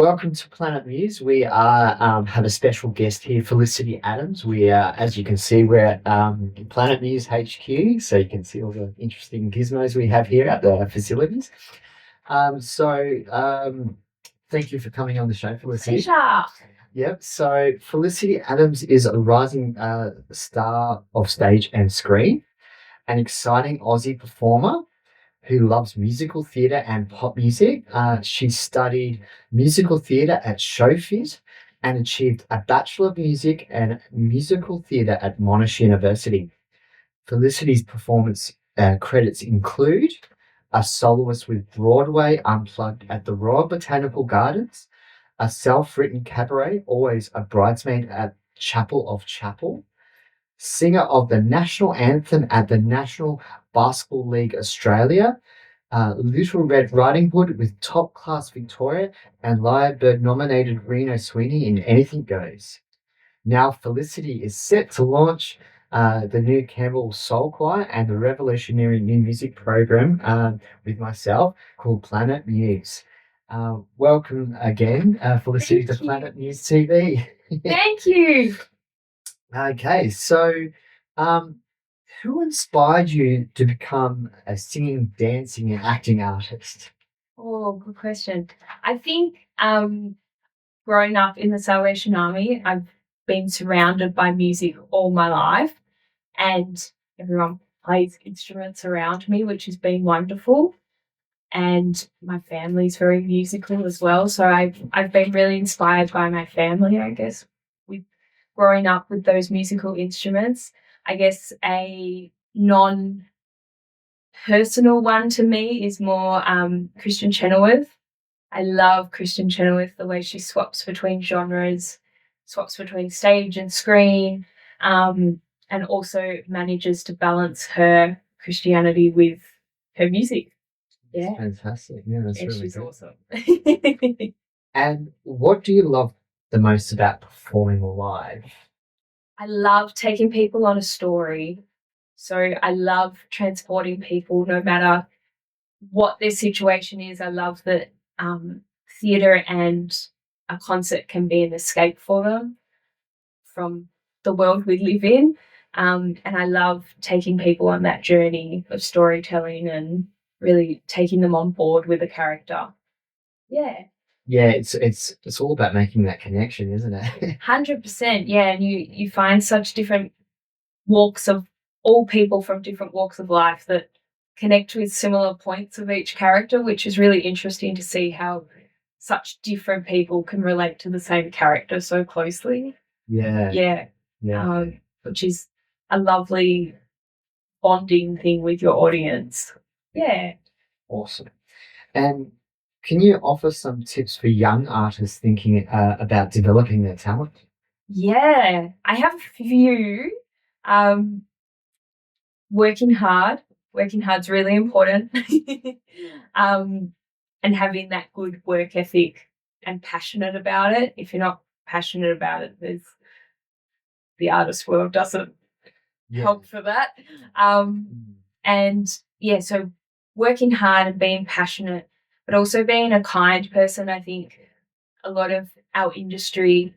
welcome to Planet Muse. We have a special guest here, Felicity Adams. We as you can see, we're at Planet Muse HQ, so you can see all the interesting gizmos we have here at the facilities. Thank you for coming on the show, Felicity. Pleasure. Yep. So Felicity Adams is a rising star of stage and screen, an exciting Aussie performer who loves musical theatre and pop music. She studied musical theatre at Showfit and achieved a Bachelor of Music and Musical Theatre at Monash University. Felicity's performance credits include a soloist with Broadway Unplugged at the Royal Botanical Gardens, a self-written cabaret, always a bridesmaid at Chapel of Chapel, singer of the national anthem at the National Basketball League Australia, Little Red Riding Hood with top Class Victoria and Lyrebird nominated Reno Sweeney in Anything Goes. Now Felicity is set to launch the new Camberwell Soul Choir and the revolutionary new music program with myself called Planet Muse. Welcome again, Felicity, to Planet Muse TV. Thank you. Okay, so who inspired you to become a singing, dancing and acting artist? Oh, good question. I think growing up in the Salvation Army, I've been surrounded by music all my life, and everyone plays instruments around me, which has been wonderful. And my family's very musical as well, so I've been really inspired by my family, I guess, with growing up with those musical instruments. I guess a non-personal one to me is more Christian Chenoweth. I love Christian Chenoweth, the way she swaps between genres, swaps between stage and screen, and also manages to balance her Christianity with her music. Yeah. That's fantastic. Yeah, that's really she's good. awesome. And what do you love the most about performing live? I love taking people on a story. So I love transporting people no matter what their situation is. I love that theatre and a concert can be an escape for them from the world we live in. And I love taking people on that journey of storytelling and really taking them on board with a character. Yeah. Yeah, it's all about making that connection, isn't it? 100%, yeah. And you find such different walks of all people from different walks of life that connect with similar points of each character, which is really interesting to see how such different people can relate to the same character so closely. Yeah. Yeah. Which is a lovely bonding thing with your audience. Yeah. Awesome. And can you offer some tips for young artists thinking about developing their talent? Yeah, I have a few. Working hard. Working hard's really important. And having that good work ethic and passionate about it. If you're not passionate about it, the artist world doesn't help for that. And yeah, so working hard and being passionate, but also being a kind person. I think a lot of our industry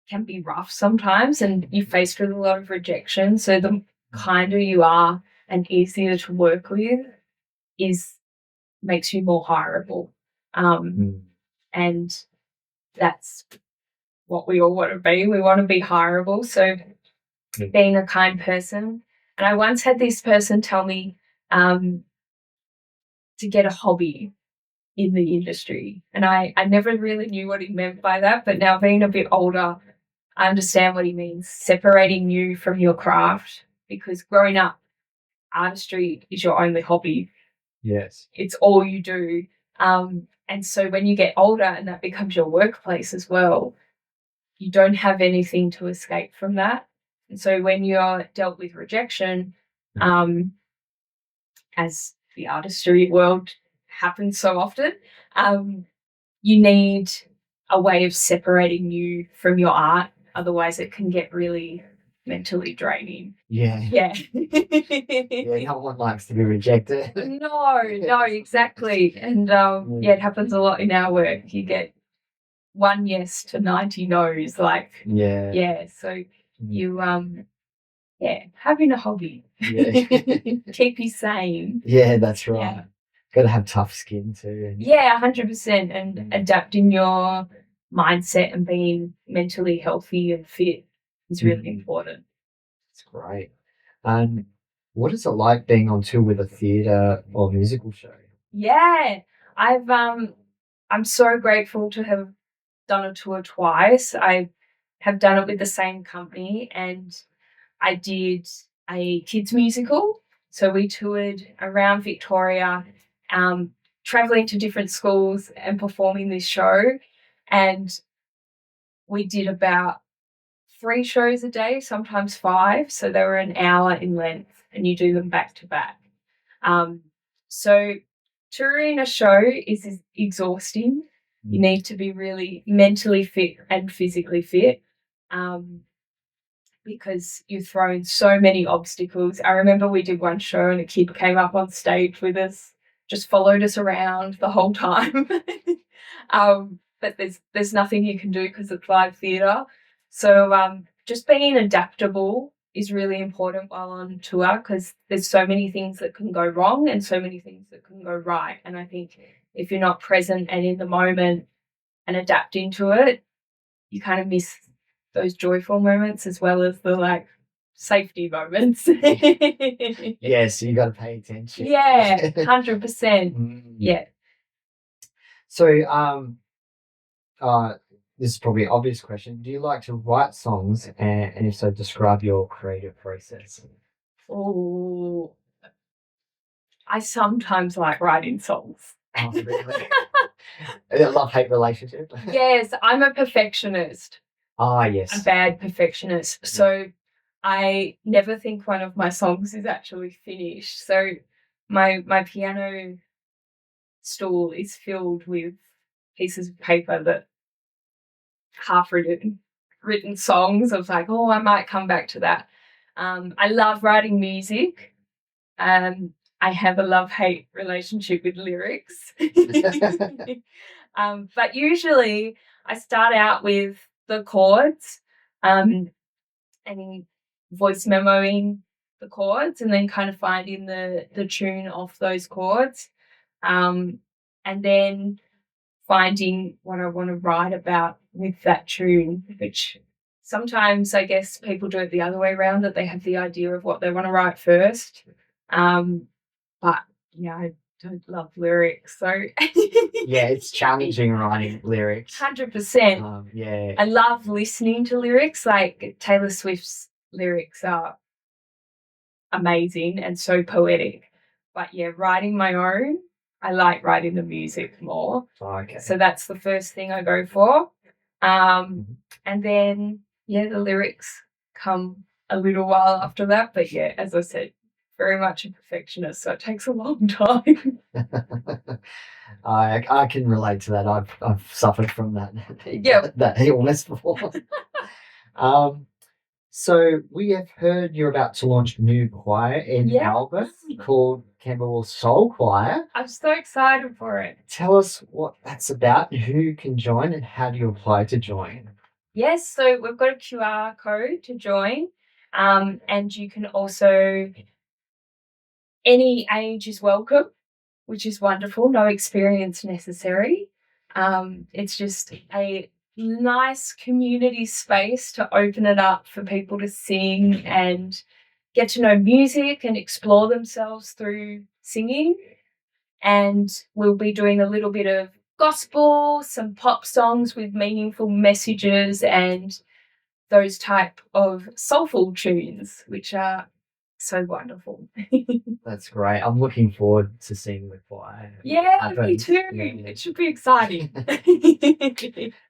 can be rough sometimes and you're faced with a lot of rejection. So the kinder you are and easier to work with makes you more hireable. And that's what we all want to be. We want to be hireable. So being a kind person. And I once had this person tell me to get a hobby in the industry. And I never really knew what he meant by that, but now being a bit older, I understand what he means, separating you from your craft, because growing up, artistry is your only hobby. Yes. It's all you do. And so when you get older and that becomes your workplace as well, you don't have anything to escape from that. And so when you're dealt with rejection, as the artistry world happens so often, you need a way of separating you from your art. Otherwise it can get really mentally draining. Yeah. Yeah. Yeah, no one likes to be rejected. No, exactly. And it happens a lot in our work. You get one yes to 90 no's. Like, Yeah. yeah. So you, having a hobby. Yeah. Keep you sane. Yeah, that's right. Yeah. Got to have tough skin too. Yeah, 100%. And adapting your mindset and being mentally healthy and fit is really important. It's great. And what is it like being on tour with a theatre or musical show? Yeah, I'm so grateful to have done a tour twice. I have done it with the same company, and I did a kids musical. So we toured around Victoria, traveling to different schools and performing this show. And we did about 3 shows a day, sometimes 5. So they were an hour in length, and you do them back to back. So touring a show is exhausting. You need to be really mentally fit and physically fit, because you're thrown so many obstacles. I remember we did one show and a kid came up on stage with us, just followed us around the whole time. But there's nothing you can do because it's live theatre. So just being adaptable is really important while on tour, because there's so many things that can go wrong and so many things that can go right. And I think if you're not present and in the moment and adapting to it, you kind of miss those joyful moments as well as the safety moments. Yeah, so you got to pay attention. Yeah, 100%. Yeah. So this is probably an obvious question. Do you like to write songs, and if so, describe your creative process? Oh, I sometimes like writing songs. Oh, really? A love-hate relationship? Yes, I'm a perfectionist. Ah, yes. A bad perfectionist. So I never think one of my songs is actually finished. So my piano stool is filled with pieces of paper that half-written songs of I might come back to that. I love writing music. I have a love-hate relationship with lyrics. But usually I start out with the chords and voice memoing the chords, and then kind of finding the tune off those chords, and then finding what I want to write about with that tune, which sometimes I guess people do it the other way around, that they have the idea of what they want to write first. But yeah, I don't love lyrics, so yeah, it's challenging writing lyrics. 100%. Yeah, I love listening to lyrics. Like Taylor Swift's lyrics are amazing and so poetic. But yeah, writing my own, I like writing the music more. Okay. So that's the first thing I go for. And then the lyrics come a little while after that. But yeah, as I said, very much a perfectionist, so it takes a long time. I can relate to that. I've suffered from that. That illness before. So we have heard you're about to launch a new choir in Melbourne called Camberwell Soul Choir. I'm so excited for it. Tell us what that's about, who can join, and how do you apply to join? Yes, so we've got a QR code to join, and you can also, any age is welcome, which is wonderful. No experience necessary. It's just a nice community space to open it up for people to sing and get to know music and explore themselves through singing. And we'll be doing a little bit of gospel, some pop songs with meaningful messages, and those type of soulful tunes, which are so wonderful. That's great. I'm looking forward to seeing the choir. Yeah, me too. Yeah. It should be exciting.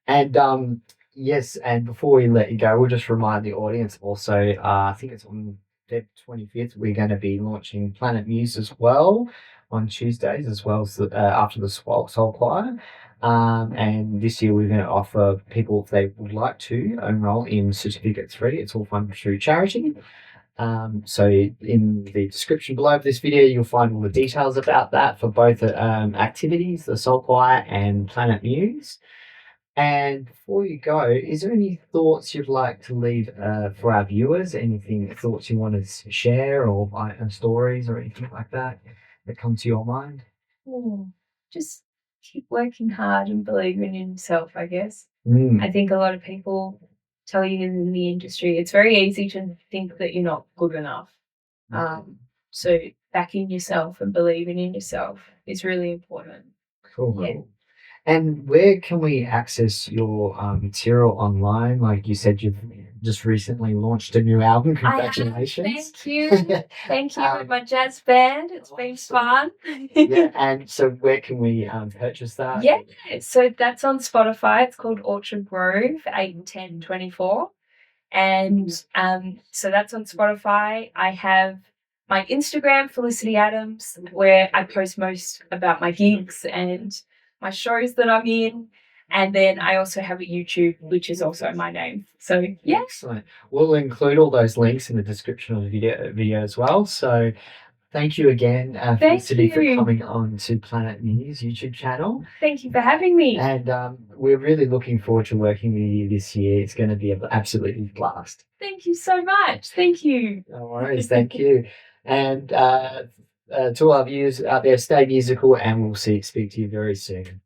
And yes, and before we let you go, we'll just remind the audience also, I think it's on Feb 25th, we're going to be launching Planet Muse as well on Tuesdays, as well as after the Soul Choir. And this year we're going to offer people, if they would like to, enroll in Certificate 3. It's all funded through charity. So in the description below of this video, you'll find all the details about that for both activities, the Soul Choir and Planet Muse. And before you go, is there any thoughts you'd like to leave for our viewers? Anything, thoughts you want to share, or stories or anything like that that come to your mind? Just keep working hard and believing in yourself, I guess. Mm. I think a lot of people tell you in the industry, it's very easy to think that you're not good enough. So backing yourself and believing in yourself is really important. Cool, Yeah. cool. And where can we access your material online? Like you said, you've just recently launched a new album. Congratulations. Thank you. Thank you with my jazz band. It's been fun. Yeah, and so where can we purchase that? Yeah, so that's on Spotify. It's called Orchard Grove 8/10/24. And so that's on Spotify. I have my Instagram, Felicity Adams, where I post most about my gigs and my shows that I'm in. And then I also have a YouTube, which is also my name. So, yeah. Excellent. We'll include all those links in the description of the video as well. So thank you again, Felicity, for coming on to Planet Muse YouTube channel. Thank you for having me. And we're really looking forward to working with you this year. It's going to be an absolutely blast. Thank you so much. Thank you. No worries. Thank you. And to our viewers out there, stay musical, and we'll speak to you very soon.